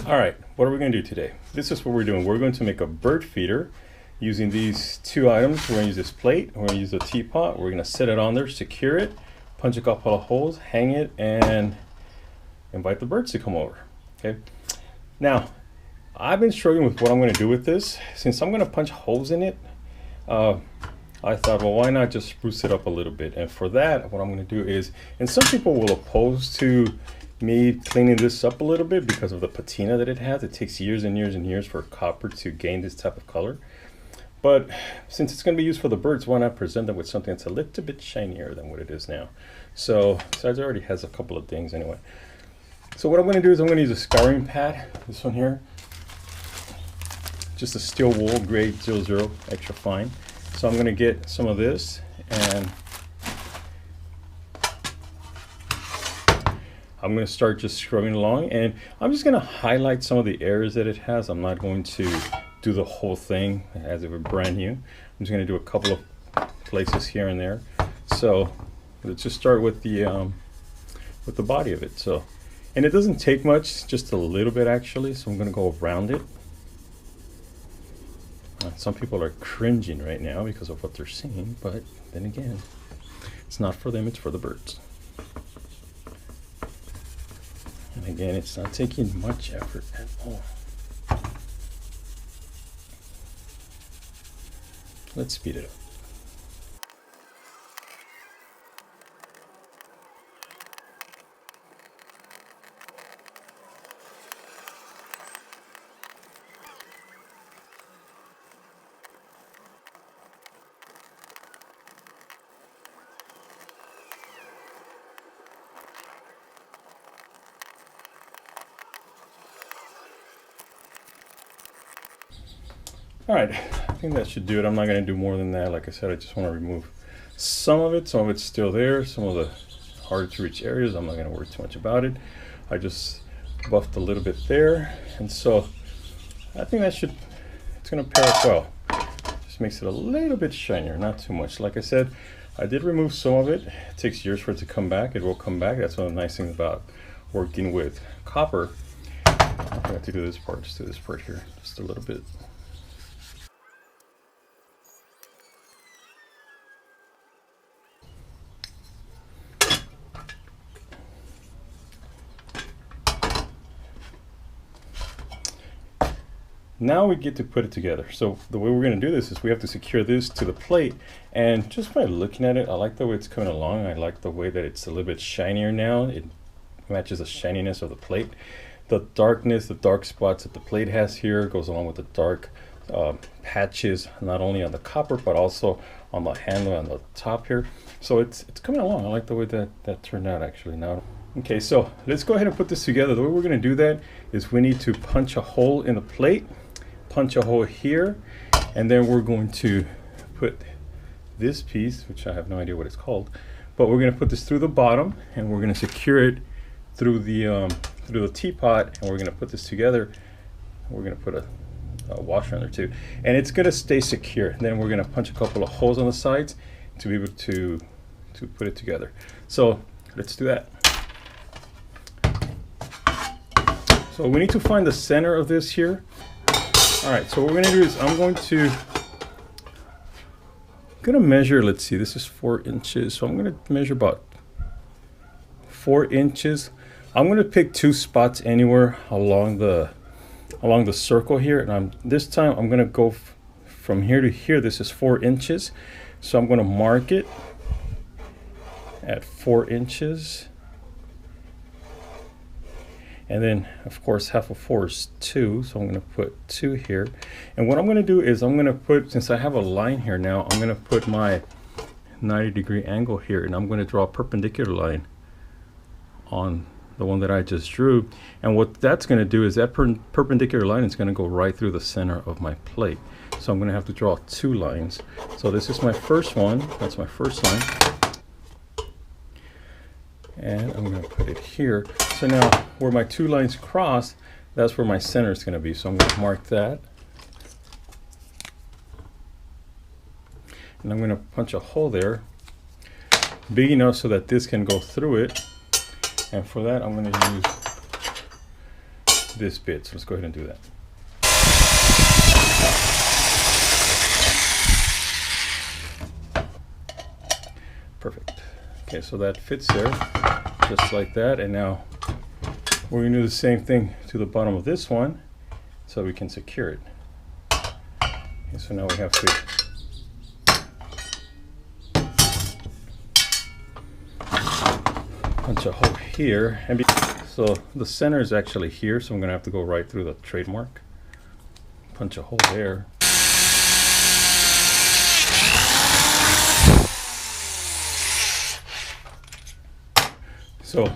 All right, what are we going to do today? This is what we're doing. We're going to make a bird feeder using these two items. We're going to use this plate, we're going to use a teapot, we're going to set it on there, secure it, punch a couple of holes, hang it, and invite the birds to come over. Okay. Now, I've been struggling with what I'm going to do with this. Since I'm going to punch holes in it, I thought, well, why not just spruce it up a little bit? And for that, what I'm going to do is, and some people will oppose to me cleaning this up a little bit because of the patina that it has. It takes years and years and years for copper to gain this type of color. But since it's going to be used for the birds, why not present them with something that's a little bit shinier than what it is now? So, besides, it already has a couple of things anyway. So what I'm going to do is I'm going to use a scouring pad, this one here. Just a steel wool, grade 00, extra fine. So I'm going to get some of this, and I'm going to start just scrubbing along, and I'm just going to highlight some of the areas that it has. I'm not going to do the whole thing as if it were brand new. I'm just going to do a couple of places here and there. So let's just start with the body of it. So, and it doesn't take much, just a little bit actually. So I'm going to go around it. Some people are cringing right now because of what they're seeing, but then again, it's not for them, it's for the birds. And again, it's not taking much effort at all. Let's speed it up. All right, I think that should do it. I'm not going to do more than that. Like I said, I just want to remove some of it. Some of it's still there. Some of the harder to reach areas, I'm not going to worry too much about it. I just buffed a little bit there. And so I think that should, it's going to pair up well. Just makes it a little bit shinier, not too much. Like I said, I did remove some of it. It takes years for it to come back. It will come back. That's one of the nice things about working with copper. I forgot to do this part. Just do this part here, just a little bit. Now we get to put it together. So the way we're going to do this is we have to secure this to the plate, and just by looking at it, I like the way it's coming along. I like the way that it's a little bit shinier now. It matches the shininess of the plate. The darkness, the dark spots that the plate has here goes along with the dark patches, not only on the copper but also on the handle on the top here. So it's coming along. I like the way that turned out actually now. Okay, so let's go ahead and put this together. The way we're going to do that is we need to punch a hole in the plate, punch a hole here, and then we're going to put this piece, which I have no idea what it's called, but we're going to put this through the bottom, and we're going to secure it through the teapot, and we're going to put this together. We're going to put a washer on there too, and it's going to stay secure. And then we're going to punch a couple of holes on the sides to be able to put it together. So let's do that. So we need to find the center of this here. All right, so what we're gonna do is I'm gonna measure, let's see, this is 4 inches. So I'm gonna measure about 4 inches. I'm gonna pick 2 spots anywhere along the circle here. And this time I'm gonna go from here to here. This is 4 inches. So I'm gonna mark it at 4 inches. And then, of course, half of 4 is 2, so I'm going to put 2 here. And what I'm going to do is I'm going to put, since I have a line here now, I'm going to put my 90-degree angle here, and I'm going to draw a perpendicular line on the one that I just drew. And what that's going to do is that perpendicular line is going to go right through the center of my plate. So I'm going to have to draw 2 lines. So this is my first one. That's my first line. And I'm going to put it here. So now where my 2 lines cross, that's where my center is going to be. So I'm going to mark that. And I'm going to punch a hole there, big enough so that this can go through it. And for that, I'm going to use this bit. So let's go ahead and do that. Perfect. Okay, so that fits there, just like that. And now we're gonna do the same thing to the bottom of this one so we can secure it. Okay, so now we have to punch a hole here, and so the center is actually here, so I'm gonna have to go right through the trademark. Punch a hole there. So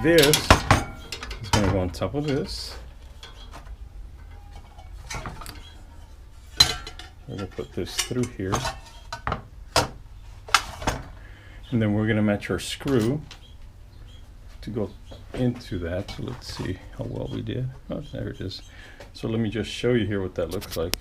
this is going to go on top of this. We're going to put this through here. And then we're going to match our screw to go into that. So let's see how well we did. Oh, there it is. So let me just show you here what that looks like.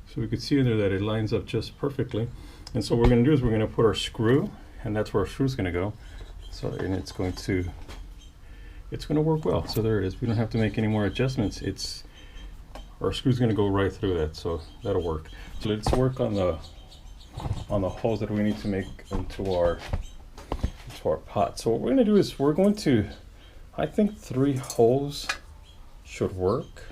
So we could see there that it lines up just perfectly. And so what we're going to do is we're going to put our screw, and that's where our screw is going to go. So, and it's going to work well. So there it is. We don't have to make any more adjustments. Our screw's going to go right through that, so that'll work. So let's work on the holes that we need to make into our pot. So what we're going to do is we're going to, I think 3 holes should work.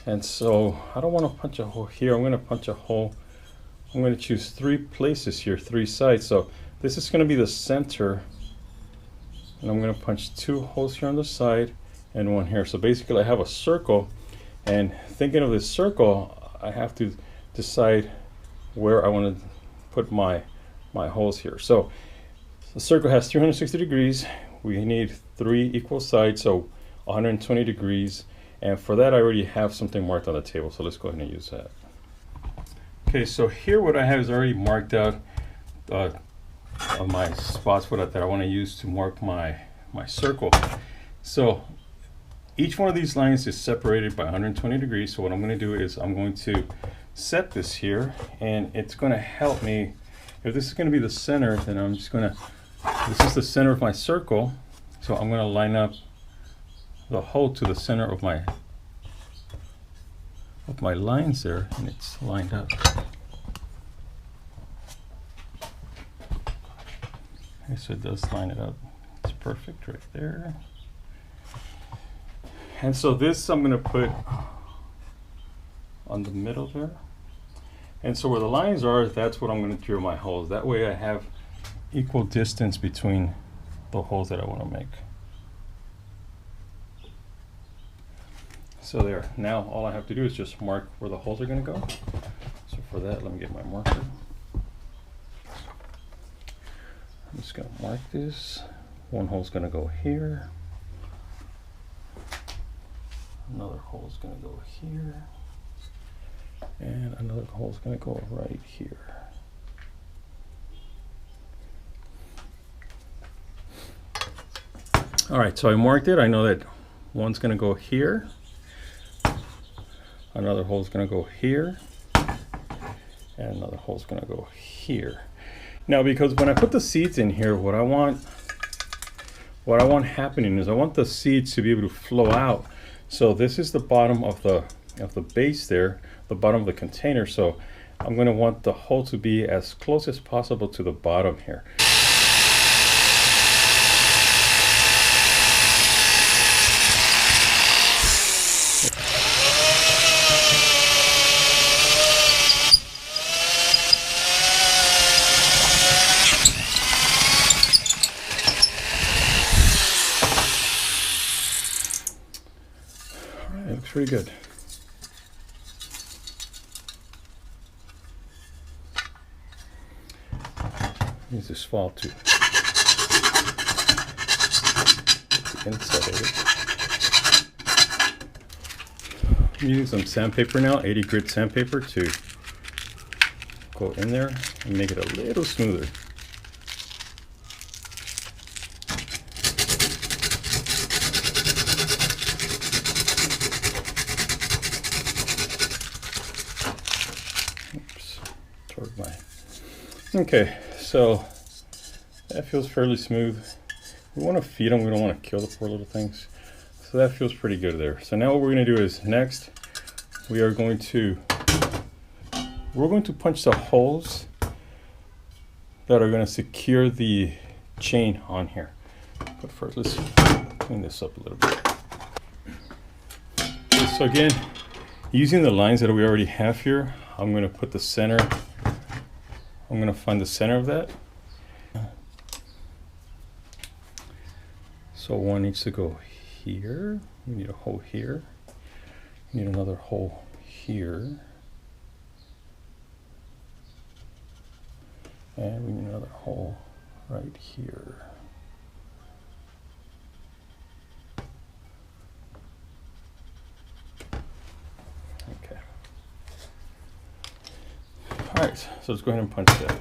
And so I don't want to punch a hole here. I'm going to punch a hole. I'm going to choose 3 places here, 3 sides. So this is going to be the center. And I'm going to punch 2 holes here on the side and 1 here. So basically I have a circle. And thinking of this circle, I have to decide where I want to put my holes here. So the circle has 360 degrees. We need 3 equal sides, so 120 degrees. And for that, I already have something marked on the table, so let's go ahead and use that. Okay, so here what I have is already marked out my spots that I want to use to mark my circle. So each one of these lines is separated by 120 degrees. So what I'm going to do is I'm going to set this here, and it's going to help me. If this is going to be the center, then I'm just going to, this is the center of my circle. So I'm going to line up the hole to the center of my lines there, and it's lined up. Okay, so it does line it up. It's perfect right there. And so this I'm going to put on the middle there. And so where the lines are, that's what I'm going to drill my holes. That way I have equal distance between the holes that I want to make. So there, now all I have to do is just mark where the holes are going to go. So for that, let me get my marker. I'm just going to mark this. One hole's going to go here. Another hole's going to go here. And another hole's going to go right here. All right, so I marked it. I know that one's going to go here. Another hole's going to go here. And another hole's going to go here. Now, because when I put the seeds in here, what I want happening is I want the seeds to be able to flow out. So this is the bottom of the base there, the bottom of the container. So I'm going to want the hole to be as close as possible to the bottom here. It looks pretty good. Use this file to the inside of it. I'm using some sandpaper now, 80 grit sandpaper, to go in there and make it a little smoother. Okay, so That feels fairly smooth. We want to feed them, we don't want to kill the poor little things. So that feels pretty good there. So now what we're going to do is next we're going to punch the holes that are going to secure the chain on here. But first let's clean this up a little bit. Okay, so again, using the lines that we already have here, I'm going to put the center, I'm going to find the center of that. So one needs to go here, we need a hole here, we need another hole here, and we need another hole right here. Okay. Alright, so let's go ahead and punch that.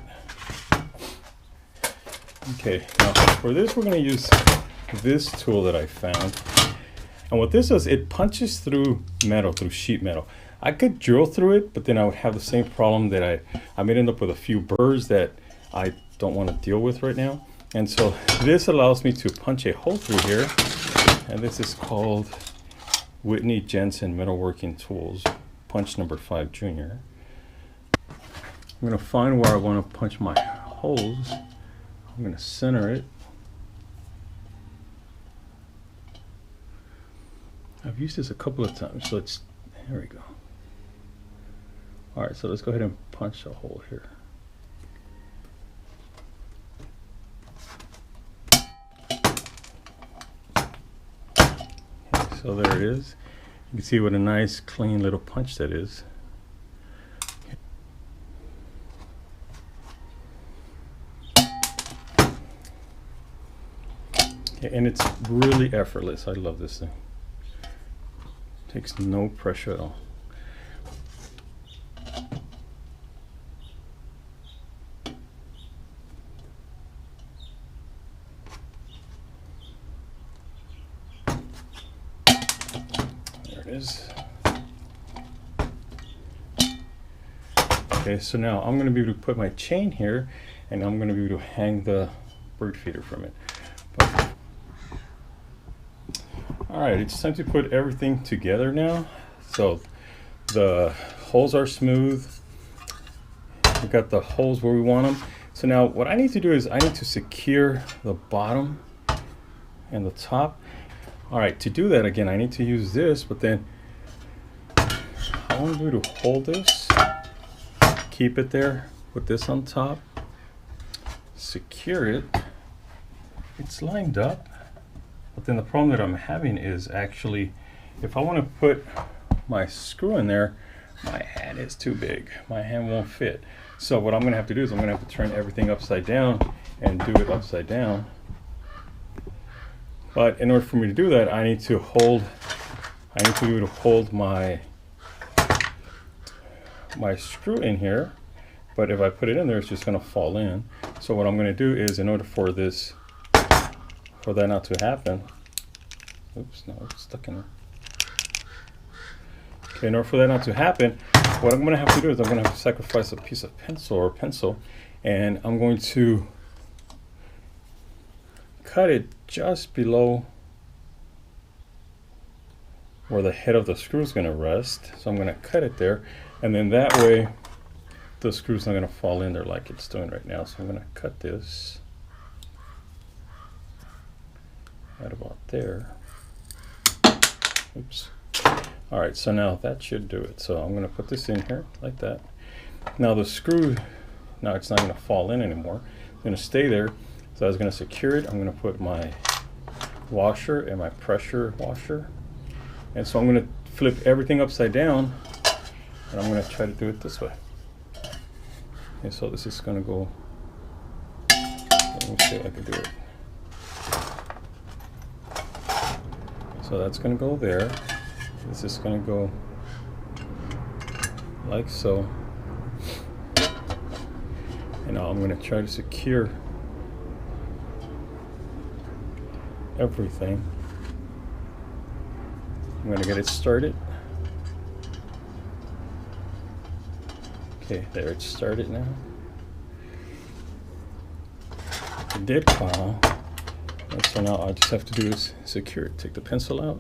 Okay, now for this we're going to use this tool that I found. And what this does, it punches through metal, through sheet metal. I could drill through it, but then I would have the same problem that I may end up with a few burrs that I don't want to deal with right now. And so this allows me to punch a hole through here. And this is called Whitney Jensen Metalworking Tools, punch number 5 Junior. I'm going to find where I want to punch my holes. I'm going to center it. I've used this a couple of times, so here we go. All right, so let's go ahead and punch a hole here. Okay, so there it is. You can see what a nice, clean little punch that is. Okay, and it's really effortless. I love this thing. Takes no pressure at all. There it is. Okay, so now I'm going to be able to put my chain here, and I'm going to be able to hang the bird feeder from it. Alright, it's time to put everything together now. So the holes are smooth. We've got the holes where we want them. So now what I need to do is I need to secure the bottom and the top. Alright, to do that again I need to use this, but then I want to do to hold this, keep it there, put this on top, secure it. It's lined up. But then the problem that I'm having is actually, if I want to put my screw in there, my hand is too big. My hand won't fit. So what I'm going to have to do is I'm going to have to turn everything upside down and do it upside down. But in order for me to do that, I need to be able to hold my screw in here. But if I put it in there, it's just going to fall in. So what I'm going to do is, in order for that not to happen, oops, no, it's stuck in there. Okay, in order for that not to happen, what I'm going to have to do is I'm going to have to sacrifice a piece of pencil, and I'm going to cut it just below where the head of the screw is going to rest. So I'm going to cut it there, and then that way the screw's not going to fall in there like it's doing right now. So I'm going to cut this right about there. Oops. All right, so now that should do it. So I'm going to put this in here like that. Now the screw, now it's not going to fall in anymore. It's going to stay there. So I was going to secure it. I'm going to put my washer and my pressure washer. And so I'm going to flip everything upside down, and I'm going to try to do it this way. Okay, so this is going to go, let me see if I can do it. So that's going to go there. This is going to go like so. And now I'm going to try to secure everything. I'm going to get it started. Okay, there, it's started now. did file. And so now all I just have to do is secure it. Take the pencil out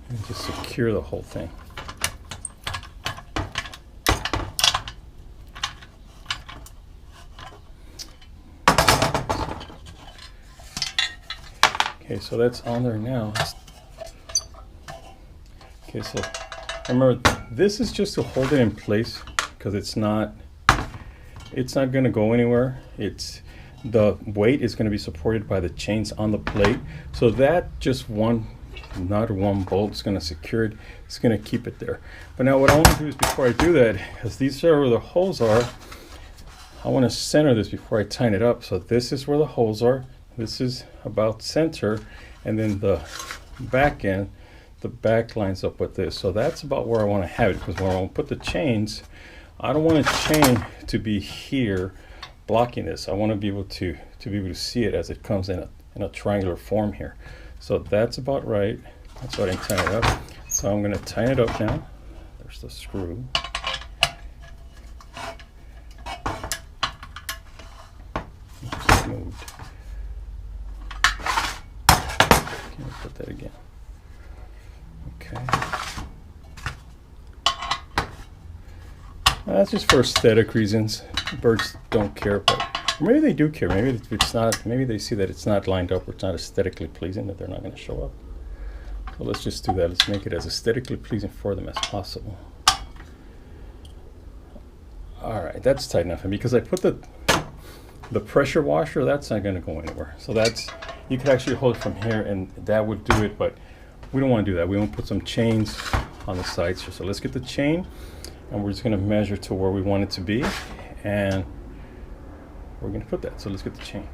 and just secure the whole thing. Okay, so that's on there now. Okay, so remember, this is just to hold it in place because it's not going to go anywhere. The weight is going to be supported by the chains on the plate. So that just one nut or one bolt is going to secure it. It's going to keep it there. But now what I want to do is, before I do that, because these are where the holes are, I want to center this before I tighten it up. So this is where the holes are. This is about center, and then the back end, the back lines up with this. So that's about where I want to have it, because when I want to put the chains, I don't want a chain to be here blocking this. I want to be able to be able to see it as it comes in a triangular form here. So that's about right. That's why I didn't tighten it up. So I'm going to tighten it up now. There's the screw. Just moved. Put that again. Okay. That's just for aesthetic reasons. Birds don't care, but maybe they do care. Maybe it's not. Maybe they see that it's not lined up or it's not aesthetically pleasing, that they're not going to show up. So let's just do that. Let's make it as aesthetically pleasing for them as possible. All right, that's tight enough. And because I put the pressure washer, that's not going to go anywhere. So that's, you could actually hold it from here and that would do it, but we don't want to do that. We want to put some chains on the sides here. So let's get the chain, and we're just going to measure to where we want it to be, and we're going to put that. So let's get the chain.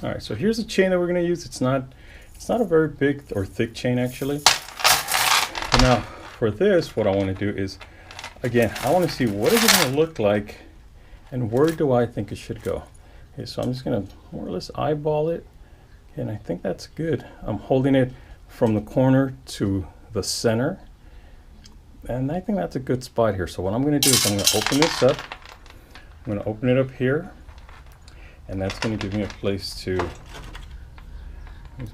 All right, so here's the chain that we're going to use. It's not a very big or thick chain actually. But now for this, what I want to do is, again, I want to see what is it going to look like and where do I think it should go. Okay, so I'm just going to more or less eyeball it, and I think that's good. I'm holding it from the corner to the center, and I think that's a good spot here. So what I'm going to do is I'm going to open this up. I'm going to open it up here, and that's going to give me a place to use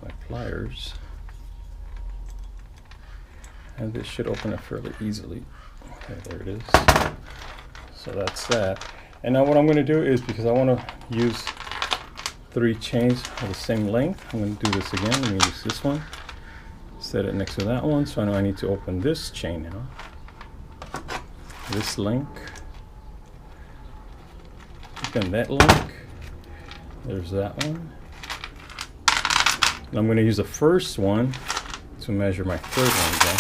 my pliers, and this should open up fairly easily. Okay, there it is. So that's that. And now what I'm going to do is, because I want to use 3 chains of the same length, I'm going to do this again. I'm going to use this one, set it next to that one. So I know I need to open this chain now, this link, then that link, there's that one. And I'm going to use the first one to measure my third one again.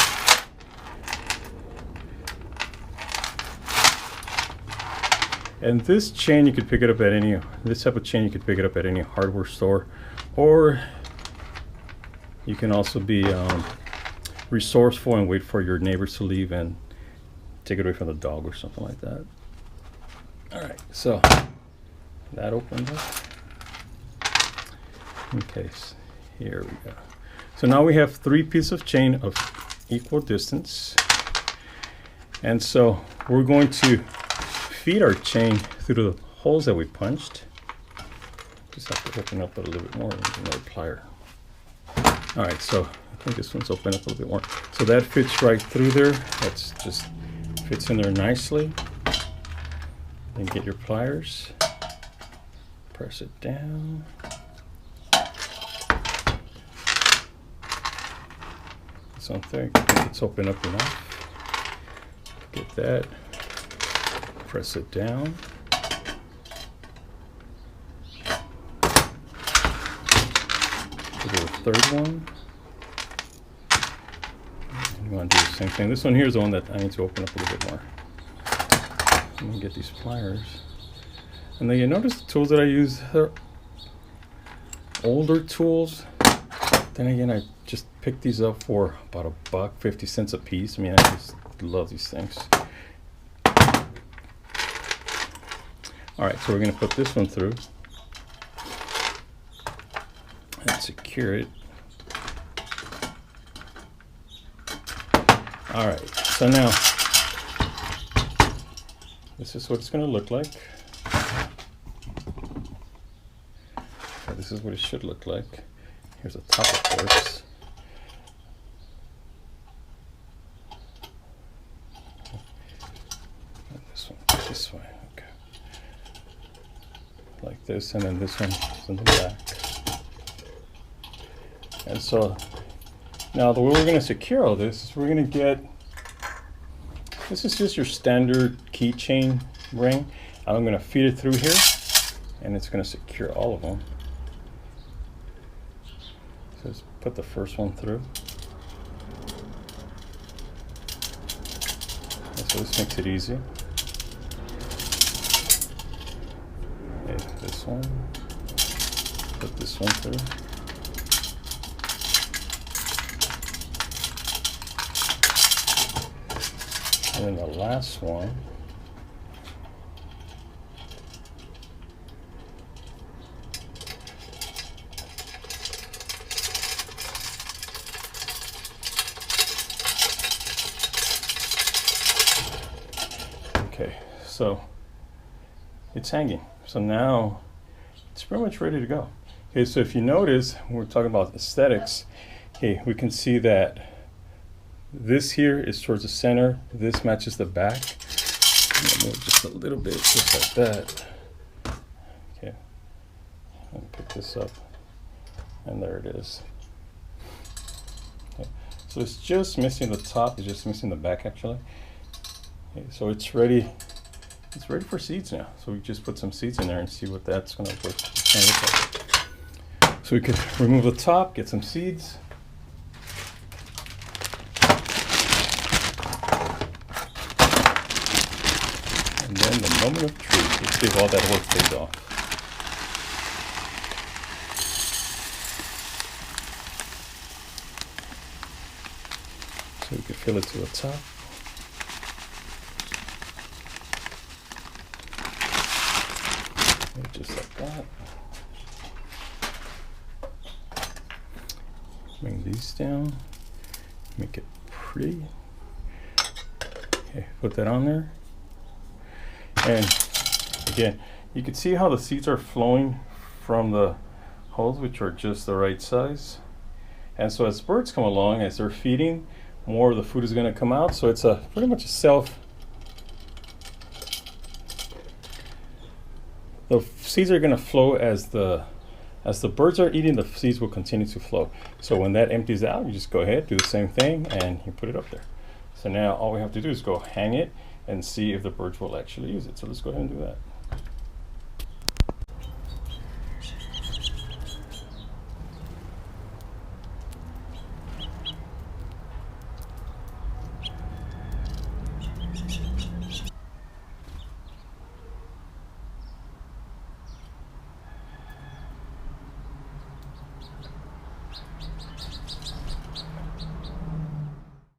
And this chain, you could pick it up at this type of chain, you could pick it up at any hardware store, or you can also be resourceful and wait for your neighbors to leave and take it away from the dog or something like that. All right, so that opened up. Okay, so here we go. So now we have 3 pieces of chain of equal distance, and so we're going to feed our chain through the holes that we punched. Just have to open up a little bit more with another plier. All right, so I think this one's open up a little bit more. So that fits right through there. That's just fits in there nicely. Then get your pliers, press it down. This one there, it's open up enough. Get that. Press it down. Do the third one. You want to do the same thing. This one here is the one that I need to open up a little bit more. I'm going to get these pliers. And then you notice the tools that I use are older tools. Then again, I just picked these up for about $1.50 a piece. I mean, I just love these things. All right, so we're going to put this one through and secure it. All right, so now this is what it's going to look like. So this is what it should look like. Here's the top, of course. This one, this way, okay. Like this, and then this one is in the back. And so now the way we're going to secure all this is we're going to get, this is just your standard keychain ring. I'm going to feed it through here, and it's going to secure all of them. So let's put the first one through. And so this makes it easy. Okay, this one. Put this one through. And then the last one. Okay, so it's hanging. So now it's pretty much ready to go. Okay, so if you notice, when we're talking about aesthetics, okay, we can see that this here is towards the center. This matches the back. Move just a little bit, just like that. Okay, and pick this up, and there it is. Okay. So it's just missing the top. It's just missing the back, actually. Okay, so it's ready. It's ready for seeds now. So we just put some seeds in there and see what that's going to look like. So we could remove the top, get some seeds. And then the moment of truth. Let's see if all that work pays off. So we can fill it to the top. Just like that. Bring these down. Make it pretty. Okay, put that on there. And again, you can see how the seeds are flowing from the holes, which are just the right size. And so as birds come along, as they're feeding, more of the food is going to come out. So it's a pretty much a self. The seeds are going to flow as the birds are eating. The seeds will continue to flow. So when that empties out, you just go ahead, do the same thing, and you put it up there. So now all we have to do is go hang it and see if the birds will actually use it. So let's go ahead and do that.